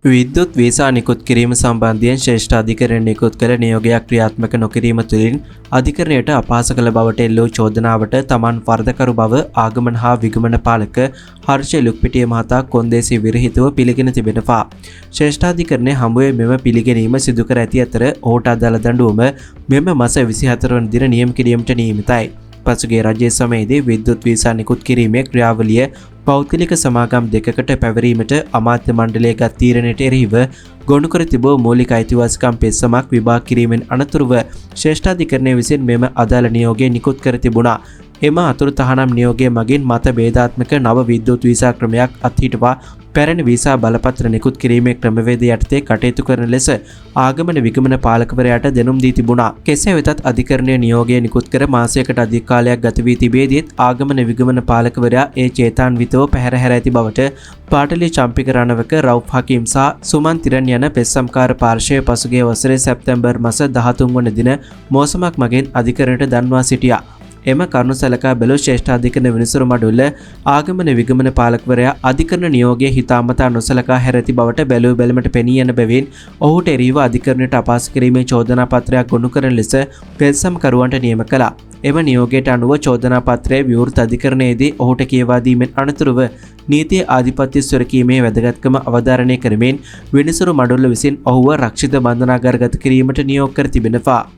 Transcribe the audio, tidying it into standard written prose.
විද්‍යුත් visa නිකුත් කිරීම සම්බන්ධයෙන් ශ්‍රේෂ්ඨ අධිකරණය නිකුත් කළ නියෝගයක් ක්‍රියාත්මක නොකිරීම තුළින් අධිකරණයට අපහාස කළ බවට එල්ලූ චෝදනාවට තමන් වරදකරු බව ආගමන හා විගමන පාලක හර්ෂ ලුක්පිටිය මහතා කොන්දේසි විරහිතව පිළිගෙන තිබෙනවා. ශ්‍රේෂ්ඨාධිකරණය හමුවේ මෙම පිළිගැනීම සිදු කර ඇති අතර ඔහුට අදාළ දඬුවම මෙම මාස 24 වන දින නියම කිරීමට නියමිතයි. පසුගිය රජයේ සමයේදී විද්‍යුත් වීසා නිකුත් කිරීමේ ක්‍රියාවලිය පෞද්ගලික සමාගම් දෙකකට පැවරීමට අමාත්‍ය මණ්ඩලය ගත් තීරණයට එරෙහිව ගොනු කර තිබූ මූලික අයිතිවාසිකම් පෙත්සමක් විභාග කිරීමෙන් අනතුරුව ශ්‍රේෂ්ඨාධිකරණය විසින් මෙම අදාළ නියෝගය නිකුත් කර තිබුණා. එම අතුරු තහනම් නියෝගය මගින් මත ભેදාත්මක නව විද්‍යුත් වීසා ක්‍රමයක් අත්හිටවා පැරණි වීසා බලපත්‍ර නිකුත් කිරීමේ ක්‍රමවේද යටතේ කටයුතු කරන ලෙස ආගමන විගමන පාලකවරයාට දැනුම් දී තිබුණා. කෙසේ වෙතත් අධිකරණයේ නියෝගය නිකුත් කර මාසයකට අධික කාලයක් ගත වී තිබේදීත් ආගමන විගමන පාලකවරයා ඒ චේතාන්විතව පැහැර හැර ඇති බවට පාටලී චම්පික රණවක රවුෆ් හකීම් සහ සුමන් තිරන් යන පෙත්සම්කාර පාර්ශ්වය පසුගිය වසරේ සැප්තැම්බර් මාස 13 වන දින මෝසමක් මගින් අධිකරණයට දන්වා සිටියා. එම කරුණු සලකා බැලූ ශ්‍රේෂ්ඨාධිකරණ විනිසුරු මඩුල්ල ආගමන විගමන පාලකවරයා අධිකරණ නියෝගයේ හිතාමතා නොසලකා හැර ඇති බවට බැලූ බැලමට පෙනී යන බැවින් ඔහුට එරෙහිව අධිකරණයට අපහාස කිරීමේ චෝදනා පත්‍රයක් ගොනු කරන ලෙස පෙත්සම්කරුවන්ට නියම කළා. එම නියෝගයට අනුව චෝදනා පත්‍රය විවෘත අධිකරණයේදී ඔහුට කියවා දීමෙන් අනතුරුව නීතිය ආධිපත්‍ය සුරකීමේ වැදගත්කම අවධාරණය කරමින් විනිසුරු මඩුල්ල විසින් ඔහුව රක්ෂිත බන්ධනාගාරගත කිරීමට නියෝග කර තිබෙනවා.